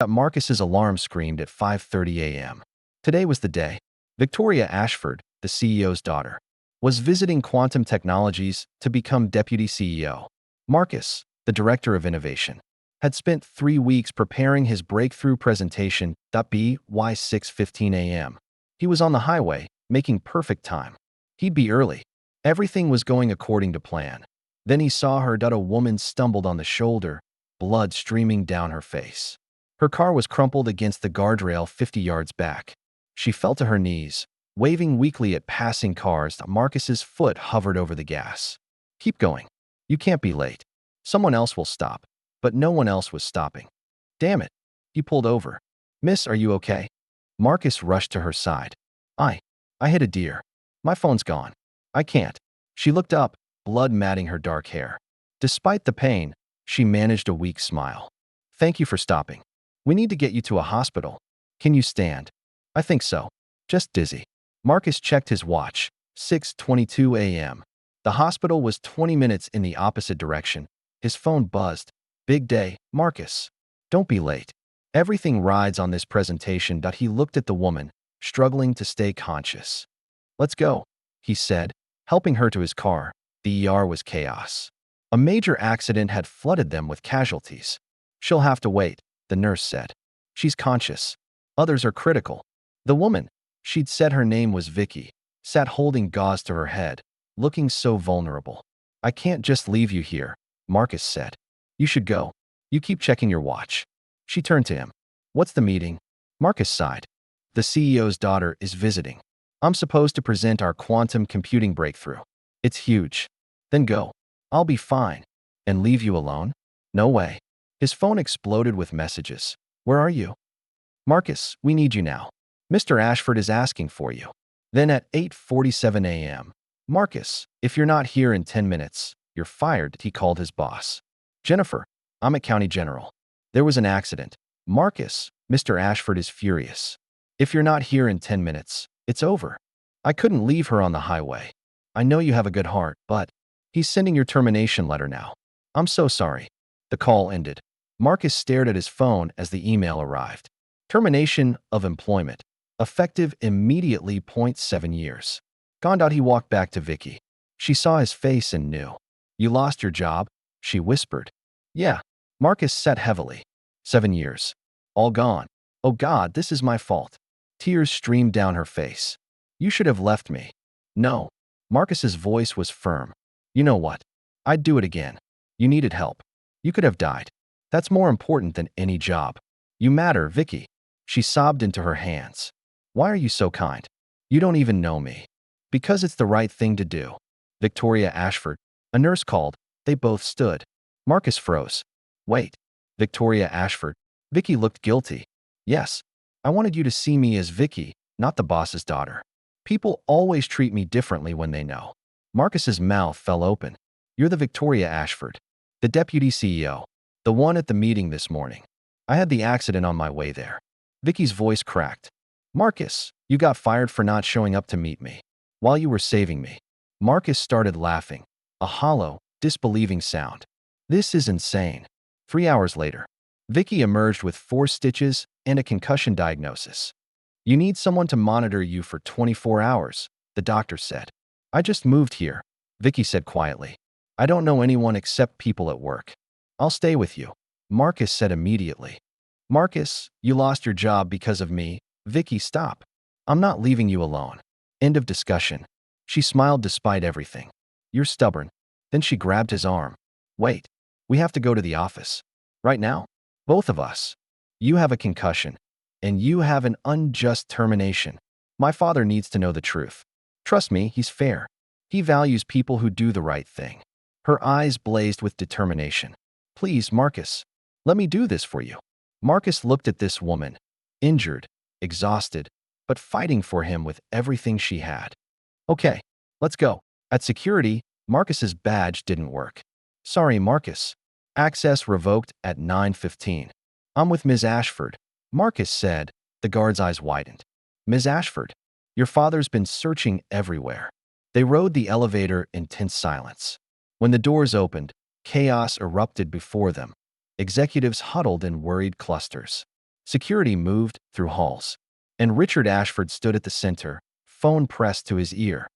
Marcus's alarm screamed at 5:30 a.m. Today was the day. Victoria Ashford, the CEO's daughter, was visiting Quantum Technologies to become deputy CEO. Marcus, the director of innovation, had spent 3 weeks preparing his breakthrough presentation. By 6:15 a.m. He was on the highway, making perfect time. He'd be early. Everything was going according to plan. Then he saw her. A woman stumbled on the shoulder, blood streaming down her face. Her car was crumpled against the guardrail 50 yards back. She fell to her knees, waving weakly at passing cars. Marcus's foot hovered over the gas. Keep going. You can't be late. Someone else will stop. But no one else was stopping. Damn it. He pulled over. Miss, are you okay? Marcus rushed to her side. I hit a deer. My phone's gone. I can't. She looked up, blood matting her dark hair. Despite the pain, she managed a weak smile. Thank you for stopping. We need to get you to a hospital. Can you stand? I think so. Just dizzy. Marcus checked his watch. 6:22 a.m. The hospital was 20 minutes in the opposite direction. His phone buzzed. Big day, Marcus. Don't be late. Everything rides on this presentation. He looked at the woman, struggling to stay conscious. Let's go, he said, helping her to his car. The ER was chaos. A major accident had flooded them with casualties. She'll have to wait, the nurse said. She's conscious. Others are critical. The woman, she'd said her name was Vicky, sat holding gauze to her head, looking so vulnerable. I can't just leave you here, Marcus said. You should go. You keep checking your watch. She turned to him. What's the meeting? Marcus sighed. The CEO's daughter is visiting. I'm supposed to present our quantum computing breakthrough. It's huge. Then go. I'll be fine. And leave you alone? No way. His phone exploded with messages. Where are you? Marcus, we need you now. Mr. Ashford is asking for you. Then at 8:47 a.m. Marcus, if you're not here in 10 minutes, you're fired, he called his boss. Jennifer, I'm at County General. There was an accident. Marcus, Mr. Ashford is furious. If you're not here in 10 minutes, it's over. I couldn't leave her on the highway. I know you have a good heart, but he's sending your termination letter now. I'm so sorry. The call ended. Marcus stared at his phone as the email arrived. Termination of employment. Effective immediately. 7 years. Gone. He walked back to Vicky. She saw his face and knew. You lost your job? She whispered. Yeah. Marcus said heavily. 7 years. All gone. Oh God, this is my fault. Tears streamed down her face. You should have left me. No. Marcus's voice was firm. You know what? I'd do it again. You needed help. You could have died. That's more important than any job. You matter, Vicky. She sobbed into her hands. Why are you so kind? You don't even know me. Because it's the right thing to do. Victoria Ashford. A nurse called. They both stood. Marcus froze. Wait. Victoria Ashford. Vicky looked guilty. Yes. I wanted you to see me as Vicky, not the boss's daughter. People always treat me differently when they know. Marcus's mouth fell open. You're the Victoria Ashford. The deputy CEO. The one at the meeting this morning. I had the accident on my way there. Vicky's voice cracked. Marcus, you got fired for not showing up to meet me. While you were saving me. Marcus started laughing. A hollow, disbelieving sound. This is insane. 3 hours later. Vicky emerged with 4 stitches and a concussion diagnosis. You need someone to monitor you for 24 hours, the doctor said. I just moved here, Vicky said quietly. I don't know anyone except people at work. I'll stay with you, Marcus said immediately. Marcus, you lost your job because of me. Vicky, stop. I'm not leaving you alone. End of discussion. She smiled despite everything. You're stubborn. Then she grabbed his arm. Wait. We have to go to the office. Right now? Both of us. You have a concussion. And you have an unjust termination. My father needs to know the truth. Trust me, he's fair. He values people who do the right thing. Her eyes blazed with determination. Please, Marcus. Let me do this for you. Marcus looked at this woman. Injured, exhausted, but fighting for him with everything she had. Okay, let's go. At security, Marcus's badge didn't work. Sorry, Marcus. Access revoked at 9:15. I'm with Ms. Ashford, Marcus said. The guard's eyes widened. Ms. Ashford, your father's been searching everywhere. They rode the elevator in tense silence. When the doors opened, chaos erupted before them. Executives huddled in worried clusters. Security moved through halls, and Richard Ashford stood at the center, phone pressed to his ear.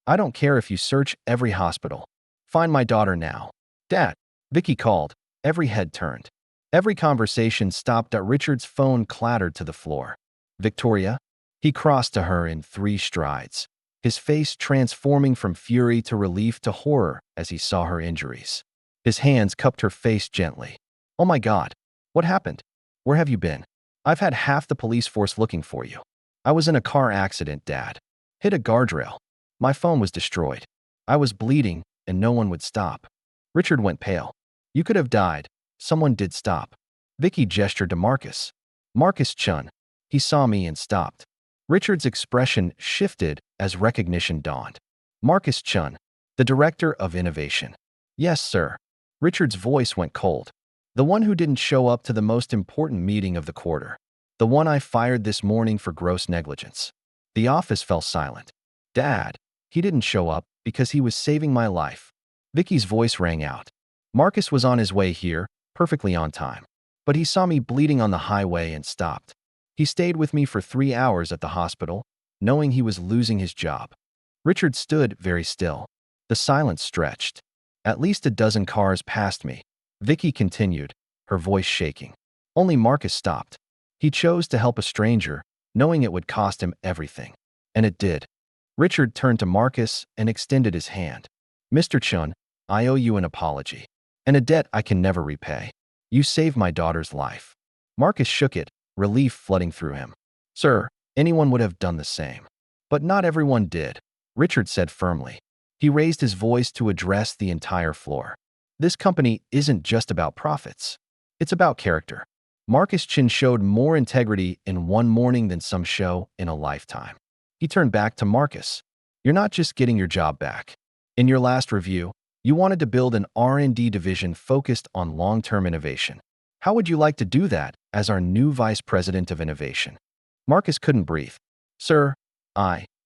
I don't care if you search every hospital. Find my daughter now. Dad, Vicky called. Every head turned. Every conversation stopped as Richard's phone clattered to the floor. Victoria? He crossed to her in 3 strides, his face transforming from fury to relief to horror as he saw her injuries. His hands cupped her face gently. Oh my God, what happened? Where have you been? I've had half the police force looking for you. I was in a car accident, Dad. Hit a guardrail. My phone was destroyed. I was bleeding, and no one would stop. Richard went pale. You could have died. Someone did stop. Vicky gestured to Marcus. Marcus Chun. He saw me and stopped. Richard's expression shifted as recognition dawned. Marcus Chun, the director of innovation. Yes, sir. Richard's voice went cold. The one who didn't show up to the most important meeting of the quarter. The one I fired this morning for gross negligence. The office fell silent. Dad, he didn't show up because he was saving my life. Vicky's voice rang out. Marcus was on his way here, perfectly on time. But he saw me bleeding on the highway and stopped. He stayed with me for 3 hours at the hospital, knowing he was losing his job. Richard stood very still. The silence stretched. At least a dozen cars passed me. Vicky continued, her voice shaking. Only Marcus stopped. He chose to help a stranger, knowing it would cost him everything. And it did. Richard turned to Marcus and extended his hand. Mr. Chun, I owe you an apology. And a debt I can never repay. You saved my daughter's life. Marcus shook it, relief flooding through him. Sir, anyone would have done the same. But not everyone did, Richard said firmly. He raised his voice to address the entire floor. This company isn't just about profits. It's about character. Marcus Chin showed more integrity in one morning than some show in a lifetime. He turned back to Marcus. You're not just getting your job back. In your last review, you wanted to build an R&D division focused on long-term innovation. How would you like to do that as our new vice president of innovation? Marcus couldn't breathe. Sir,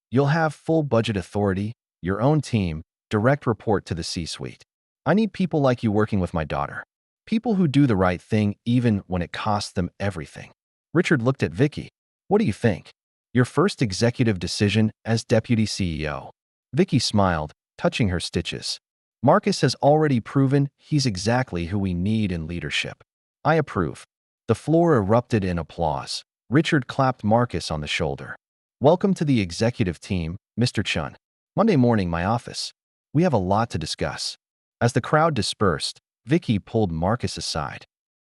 you'll have full budget authority, your own team, direct report to the C-suite. I need people like you working with my daughter. People who do the right thing even when it costs them everything. Richard looked at Vicky. What do you think? Your first executive decision as deputy CEO. Vicky smiled, touching her stitches. Marcus has already proven he's exactly who we need in leadership. I approve. The floor erupted in applause. Richard clapped Marcus on the shoulder. Welcome to the executive team, Mr. Chun. Monday morning, my office. We have a lot to discuss. As the crowd dispersed, Vicky pulled Marcus aside.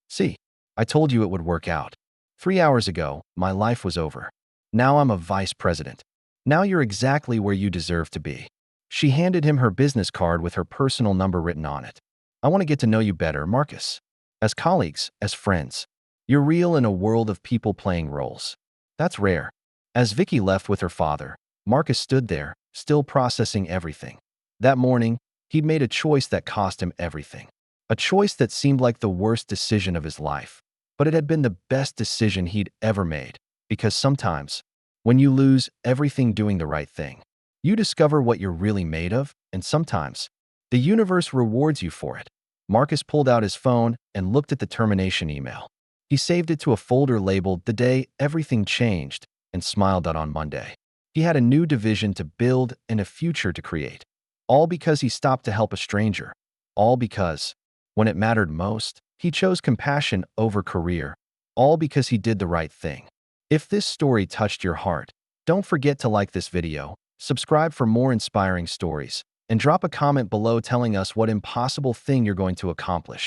See, I told you it would work out. 3 hours ago, my life was over. Now I'm a vice president. Now you're exactly where you deserve to be. She handed him her business card with her personal number written on it. I want to get to know you better, Marcus. As colleagues, as friends. You're real in a world of people playing roles. That's rare. As Vicky left with her father, Marcus stood there, still processing everything. That morning, he'd made a choice that cost him everything. A choice that seemed like the worst decision of his life. But it had been the best decision he'd ever made. Because sometimes, when you lose everything doing the right thing, you discover what you're really made of, and sometimes, the universe rewards you for it. Marcus pulled out his phone and looked at the termination email. He saved it to a folder labeled "The Day Everything Changed" and smiled out on Monday. He had a new division to build and a future to create. All because he stopped to help a stranger. All because, when it mattered most, he chose compassion over career. All because he did the right thing. If this story touched your heart, don't forget to like this video, subscribe for more inspiring stories, and drop a comment below telling us what impossible thing you're going to accomplish.